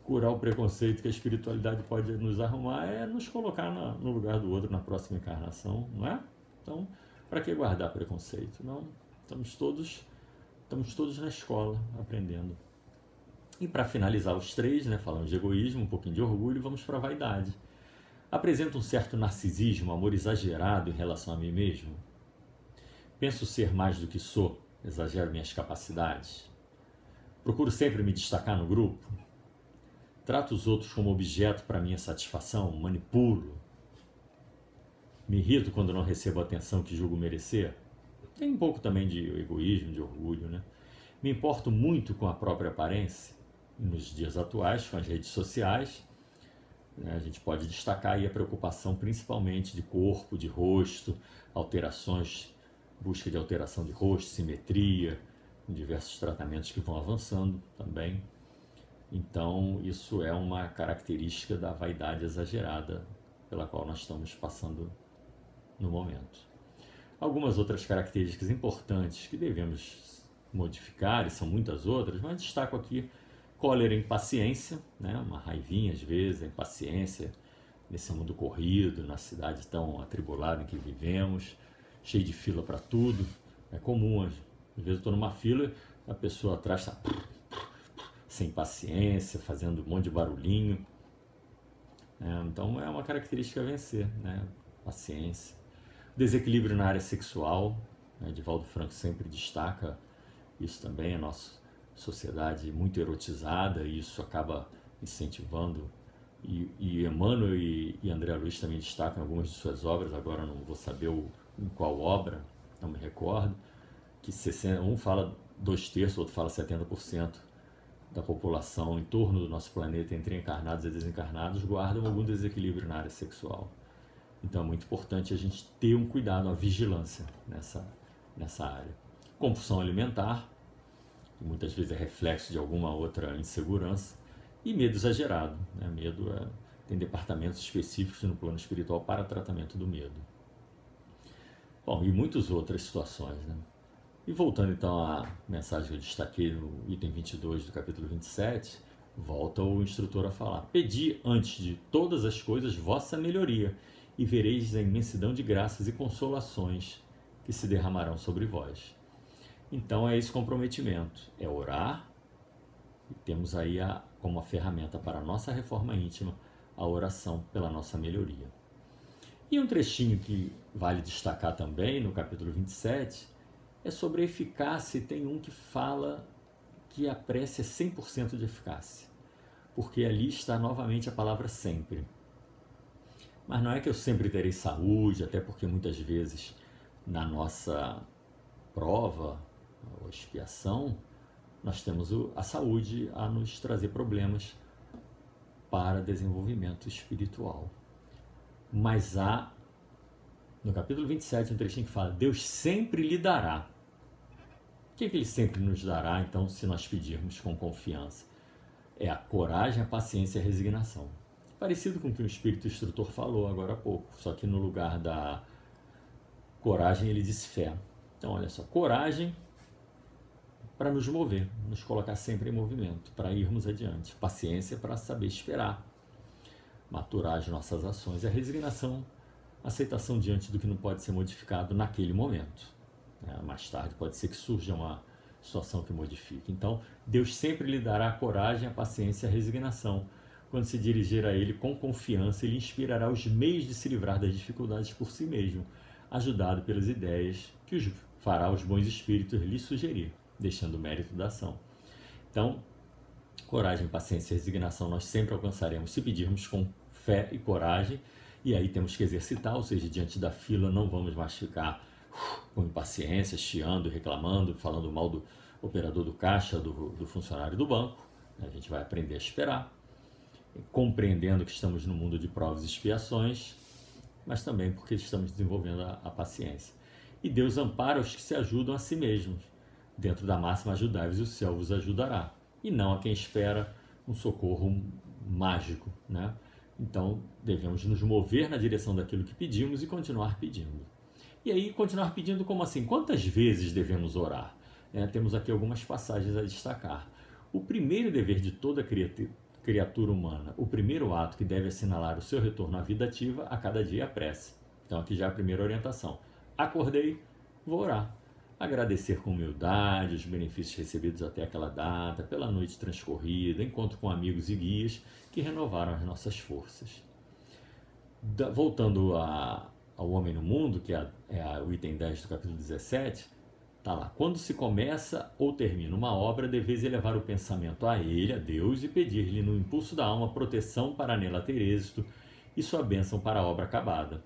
curar o preconceito que a espiritualidade pode nos arrumar é nos colocar no lugar do outro na próxima encarnação, não é? Então, para que guardar preconceito? Não, estamos todos na escola aprendendo. E para finalizar os três, né, falando de egoísmo, um pouquinho de orgulho, vamos para a vaidade. Apresenta um certo narcisismo, amor exagerado em relação a mim mesmo. Penso ser mais do que sou, exagero minhas capacidades. Procuro sempre me destacar no grupo. Trato os outros como objeto para minha satisfação, manipulo. Me irrito quando não recebo a atenção que julgo merecer. Tem um pouco também de egoísmo, de orgulho, né? Me importo muito com a própria aparência. E nos dias atuais, com as redes sociais, né, a gente pode destacar aí a preocupação principalmente de corpo, de rosto, alterações, busca de alteração de rosto, simetria, diversos tratamentos que vão avançando também. Então, isso é uma característica da vaidade exagerada pela qual nós estamos passando no momento. Algumas outras características importantes que devemos modificar, e são muitas outras, mas destaco aqui cólera e impaciência, né? Uma raivinha às vezes, a impaciência nesse mundo corrido, na cidade tão atribulada em que vivemos, cheio de fila para tudo. É comum, às vezes eu estou numa fila, a pessoa atrás está sem paciência, fazendo um monte de barulhinho. Então é uma característica a vencer, né? Paciência. Desequilíbrio na área sexual, né? Divaldo Franco sempre destaca isso também, a nossa sociedade muito erotizada, e isso acaba incentivando, e Emmanuel e André Luiz também destacam algumas de suas obras, agora não vou saber em qual obra, não me recordo, que um fala 2/3, o outro fala 70% da população em torno do nosso planeta, entre encarnados e desencarnados, guardam algum desequilíbrio na área sexual. Então é muito importante a gente ter um cuidado, uma vigilância nessa área. Compulsão alimentar, que muitas vezes é reflexo de alguma outra insegurança, e medo exagerado, né? Tem departamentos específicos no plano espiritual para tratamento do medo. Bom, e muitas outras situações, né? E voltando então à mensagem que eu destaquei no item 22 do capítulo 27, volta o instrutor a falar: pedi antes de todas as coisas vossa melhoria, e vereis a imensidão de graças e consolações que se derramarão sobre vós. Então é esse comprometimento, é orar, e temos aí como a ferramenta para a nossa reforma íntima a oração pela nossa melhoria. E um trechinho que vale destacar também no capítulo 27 é sobre a eficácia, e tem um que fala que a prece é 100% de eficácia, porque ali está novamente a palavra sempre. Mas não é que eu sempre terei saúde, até porque muitas vezes na nossa prova ou expiação nós temos a saúde a nos trazer problemas para desenvolvimento espiritual. Mas há, no capítulo 27, um trechinho que fala: Deus sempre lhe dará. O que Ele sempre nos dará, então, se nós pedirmos com confiança? É a coragem, a paciência e a resignação. Parecido com o que o Espírito Instrutor falou agora há pouco, só que no lugar da coragem ele disse fé. Então, olha só, coragem para nos mover, nos colocar sempre em movimento, para irmos adiante. Paciência para saber esperar, maturar as nossas ações. E a resignação, aceitação diante do que não pode ser modificado naquele momento. Mais tarde pode ser que surja uma situação que modifique. Então, Deus sempre lhe dará a coragem, a paciência e a resignação. Quando se dirigir a Ele com confiança, Ele inspirará os meios de se livrar das dificuldades por si mesmo, ajudado pelas ideias que fará os bons espíritos lhe sugerir, deixando o mérito da ação. Então, coragem, paciência e resignação nós sempre alcançaremos se pedirmos com fé e coragem, e aí temos que exercitar, ou seja, diante da fila não vamos mais ficar com impaciência, chiando, reclamando, falando mal do operador do caixa, do funcionário do banco. A gente vai aprender a esperar, compreendendo que estamos no mundo de provas e expiações, mas também porque estamos desenvolvendo a paciência. E Deus ampara os que se ajudam a si mesmos, dentro da máxima ajudai-vos e o céu vos ajudará, e não a quem espera um socorro mágico, né? Então devemos nos mover na direção daquilo que pedimos e continuar pedindo. E aí continuar pedindo como assim? Quantas vezes devemos orar? Temos aqui algumas passagens a destacar. O primeiro dever de toda criatura humana, o primeiro ato que deve assinalar o seu retorno à vida ativa a cada dia é a prece. Então aqui já é a primeira orientação. Acordei, vou orar. Agradecer com humildade os benefícios recebidos até aquela data, pela noite transcorrida, encontro com amigos e guias que renovaram as nossas forças. Voltando ao homem no mundo, que o item 10 do capítulo 17, está lá. Quando se começa ou termina uma obra, deveis elevar o pensamento a ele, a Deus, e pedir-lhe no impulso da alma proteção para nela ter êxito e sua bênção para a obra acabada.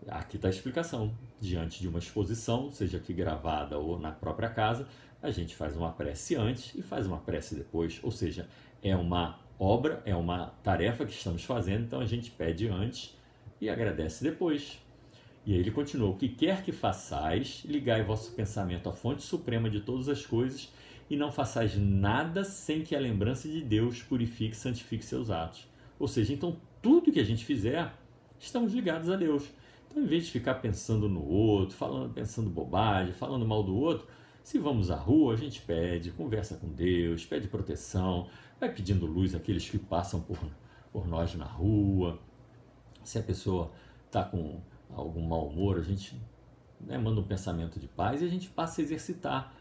Aqui está a explicação. Diante de uma exposição, seja aqui gravada ou na própria casa, a gente faz uma prece antes e faz uma prece depois. Ou seja, é uma obra, é uma tarefa que estamos fazendo, então a gente pede antes e agradece depois. E aí ele continua: o que quer que façais, ligai vosso pensamento à fonte suprema de todas as coisas e não façais nada sem que a lembrança de Deus purifique e santifique seus atos. Ou seja, então tudo que a gente fizer, estamos ligados a Deus. Então, em vez de ficar pensando no outro, pensando bobagem, falando mal do outro, se vamos à rua, a gente pede, conversa com Deus, pede proteção, vai pedindo luz àqueles que passam por nós na rua. Se a pessoa está com algum mau humor, a gente manda um pensamento de paz e a gente passa a exercitar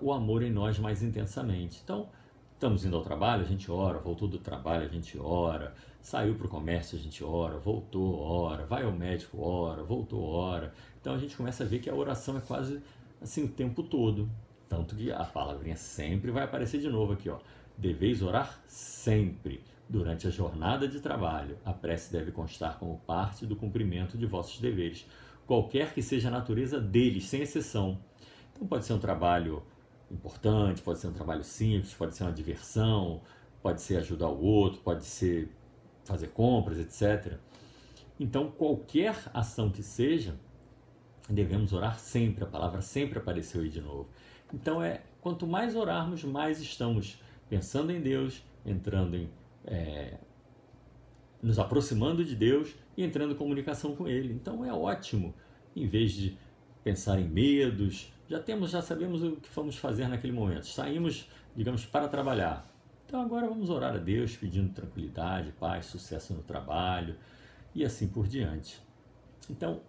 o amor em nós mais intensamente. Então, estamos indo ao trabalho, a gente ora, voltou do trabalho, a gente ora, saiu para o comércio, a gente ora, voltou, ora, vai ao médico, ora, voltou, ora. Então a gente começa a ver que a oração é quase assim o tempo todo. Tanto que a palavrinha sempre vai aparecer de novo aqui, ó. Deveis orar sempre. Durante a jornada de trabalho, a prece deve constar como parte do cumprimento de vossos deveres, qualquer que seja a natureza deles, sem exceção. Então pode ser um trabalho importante, pode ser um trabalho simples, pode ser uma diversão, pode ser ajudar o outro, pode ser fazer compras, etc. Então qualquer ação que seja, devemos orar sempre. A palavra sempre apareceu aí de novo. Então quanto mais orarmos, mais estamos pensando em Deus, entrando nos aproximando de Deus e entrando em comunicação com Ele. Então é ótimo, em vez de pensar em medos, já sabemos o que vamos fazer naquele momento. Saímos, digamos, para trabalhar. Então agora vamos orar a Deus pedindo tranquilidade, paz, sucesso no trabalho e assim por diante. Então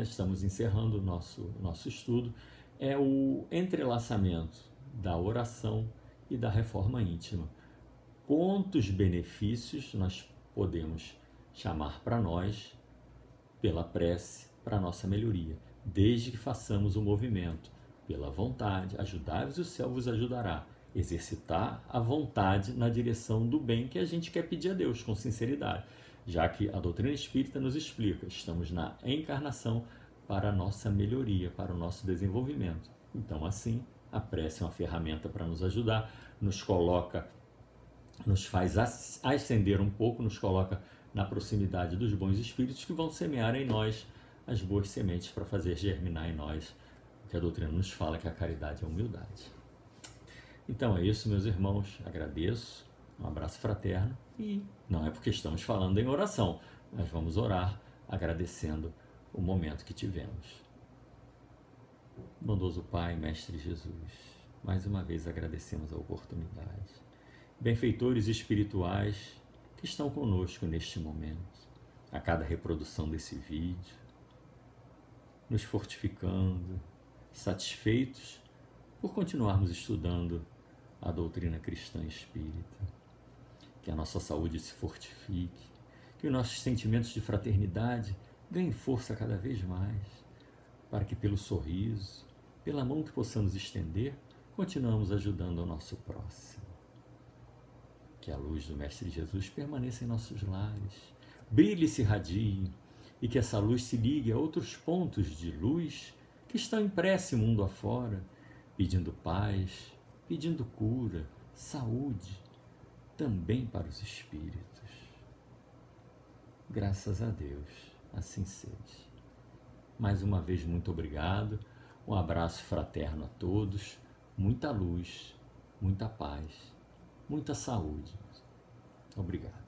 estamos encerrando o nosso estudo, é o entrelaçamento da oração e da reforma íntima. Quantos benefícios nós podemos chamar para nós pela prece, para a nossa melhoria, desde que façamos o movimento pela vontade, ajudai-vos e o céu vos ajudará. Exercitar a vontade na direção do bem que a gente quer pedir a Deus com sinceridade, já que a doutrina espírita nos explica, estamos na encarnação para a nossa melhoria, para o nosso desenvolvimento. Então, assim, a prece é uma ferramenta para nos ajudar, nos faz ascender um pouco, nos coloca na proximidade dos bons espíritos que vão semear em nós as boas sementes para fazer germinar em nós o que a doutrina nos fala, que a caridade é a humildade. Então é isso, meus irmãos, agradeço, um abraço fraterno e não é porque estamos falando em oração, mas vamos orar agradecendo o momento que tivemos. Bondoso Pai, Mestre Jesus, mais uma vez agradecemos a oportunidade. Benfeitores espirituais que estão conosco neste momento, a cada reprodução desse vídeo, nos fortificando, satisfeitos por continuarmos estudando a doutrina cristã espírita. Que a nossa saúde se fortifique, que os nossos sentimentos de fraternidade ganhem força cada vez mais, para que pelo sorriso, pela mão que possamos estender, continuamos ajudando ao nosso próximo. Que a luz do Mestre Jesus permaneça em nossos lares, brilhe e se irradie, e que essa luz se ligue a outros pontos de luz que estão em prece mundo afora, pedindo paz, pedindo cura, saúde, também para os espíritos. Graças a Deus, assim seja. Mais uma vez, muito obrigado, um abraço fraterno a todos, muita luz, muita paz, muita saúde. Obrigado.